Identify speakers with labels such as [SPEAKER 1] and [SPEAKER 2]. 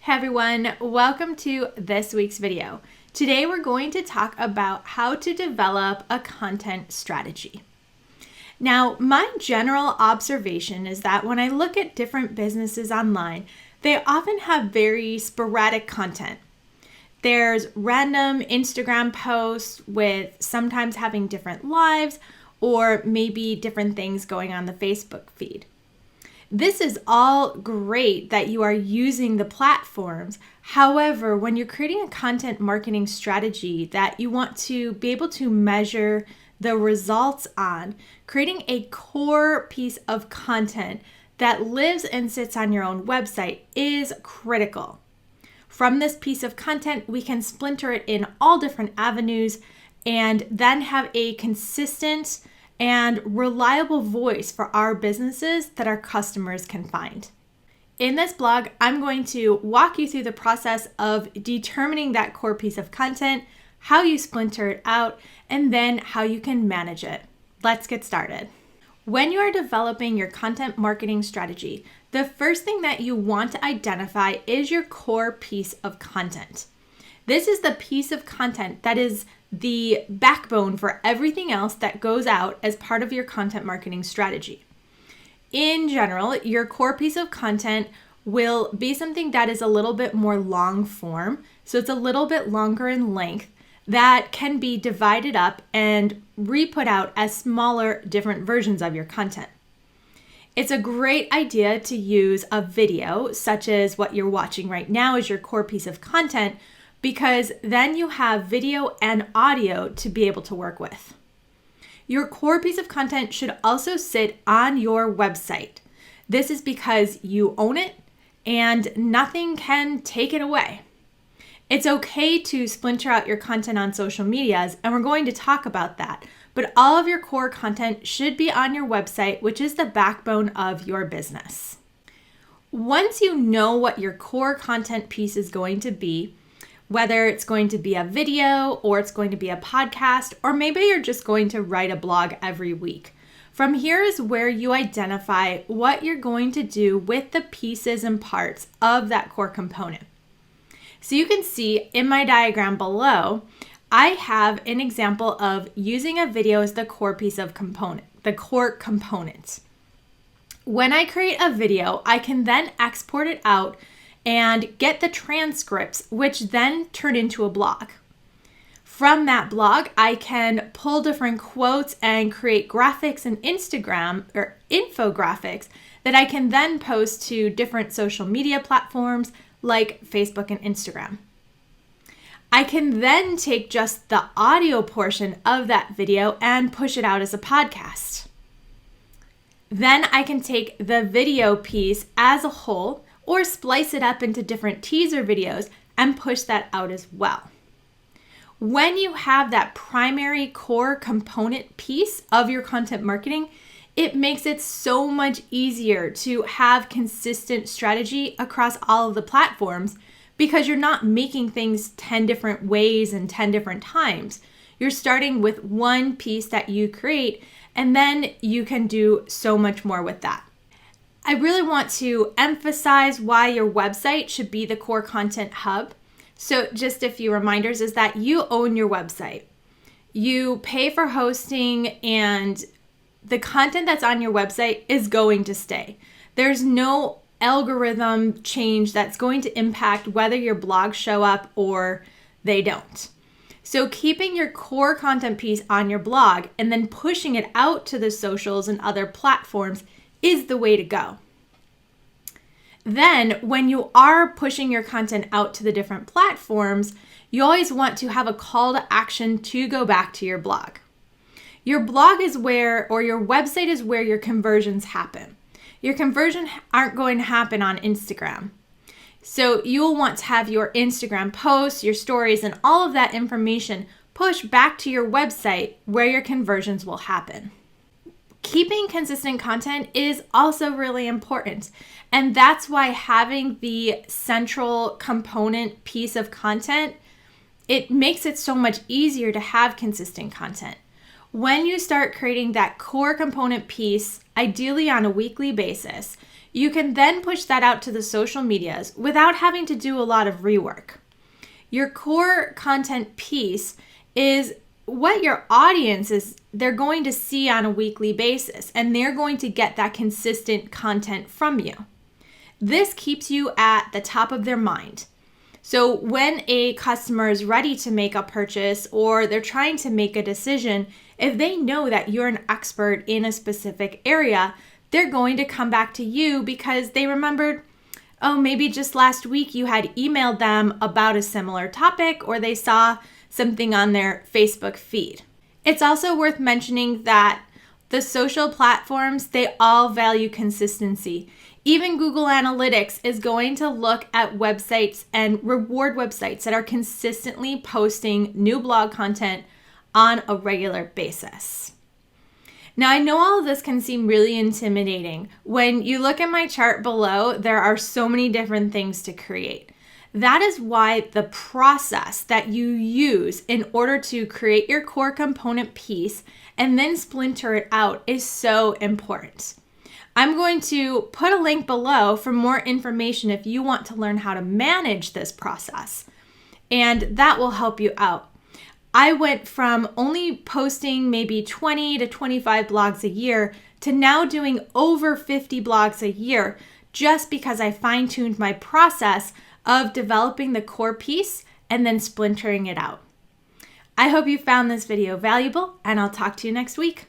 [SPEAKER 1] Hey everyone, welcome to this week's video. Today we're going to talk about how to develop a content strategy. Now, my general observation is that when I look at different businesses online, they often have very sporadic content. There's random Instagram posts with sometimes having different lives or maybe different things going on the Facebook feed. This is all great that you are using the platforms. However, when you're creating a content marketing strategy that you want to be able to measure the results on, creating a core piece of content that lives and sits on your own website is critical. From this piece of content, we can splinter it in all different avenues and then have a consistent and reliable voice for our businesses that our customers can find. In this blog, I'm going to walk you through the process of determining that core piece of content, how you splinter it out, and then how you can manage it. Let's get started. When you are developing your content marketing strategy, the first thing that you want to identify is your core piece of content. This is the piece of content that is the backbone for everything else that goes out as part of your content marketing strategy. In general, your core piece of content will be something that is a little bit more long form, so it's a little bit longer in length, that can be divided up and re-put out as smaller, different versions of your content. It's a great idea to use a video, such as what you're watching right now as your core piece of content, because then you have video and audio to be able to work with. Your core piece of content should also sit on your website. This is because you own it and nothing can take it away. It's okay to splinter out your content on social medias, and we're going to talk about that, but all of your core content should be on your website, which is the backbone of your business. Once you know what your core content piece is going to be, whether it's going to be a video or it's going to be a podcast, or maybe you're just going to write a blog every week. From here is where you identify what you're going to do with the pieces and parts of that core component. So you can see in my diagram below, I have an example of using a video as the core piece of component, the core component. When I create a video, I can then export it out and get the transcripts, which then turn into a blog. From that blog, I can pull different quotes and create graphics and Instagram or infographics that I can then post to different social media platforms like Facebook and Instagram. I can then take just the audio portion of that video and push it out as a podcast. Then I can take the video piece as a whole or splice it up into different teaser videos and push that out as well. When you have that primary core component piece of your content marketing, it makes it so much easier to have consistent strategy across all of the platforms because you're not making things 10 different ways and 10 different times. You're starting with one piece that you create, and then you can do so much more with that. I really want to emphasize why your website should be the core content hub. So just a few reminders is that you own your website. You pay for hosting, and the content that's on your website is going to stay. There's no algorithm change that's going to impact whether your blogs show up or they don't. So keeping your core content piece on your blog and then pushing it out to the socials and other platforms is the way to go. Then when you are pushing your content out to the different platforms, you always want to have a call to action to go back to your blog. Your blog is where, or your website is where your conversions happen. Your conversions aren't going to happen on Instagram. So you'll want to have your Instagram posts, your stories, and all of that information pushed back to your website where your conversions will happen. Keeping consistent content is also really important, and that's why having the central component piece of content, it makes it so much easier to have consistent content. When you start creating that core component piece, ideally on a weekly basis, You can then push that out to the social medias without having to do a lot of rework. Your core content piece is what your audience is, they're going to see on a weekly basis, and they're going to get that consistent content from you. This keeps you at the top of their mind. So when a customer is ready to make a purchase or they're trying to make a decision, if they know that you're an expert in a specific area, they're going to come back to you because they remembered, oh, maybe just last week you had emailed them about a similar topic, or they saw something on their Facebook feed. It's also worth mentioning that the social platforms, they all value consistency. Even Google Analytics is going to look at websites and reward websites that are consistently posting new blog content on a regular basis. Now, I know all of this can seem really intimidating. When you look at my chart below, there are so many different things to create. That is why the process that you use in order to create your core component piece and then splinter it out is so important. I'm going to put a link below for more information if you want to learn how to manage this process, and that will help you out. I went from only posting maybe 20 to 25 blogs a year to now doing over 50 blogs a year just because I fine-tuned my process of developing the core piece and then splintering it out. I hope you found this video valuable, and I'll talk to you next week.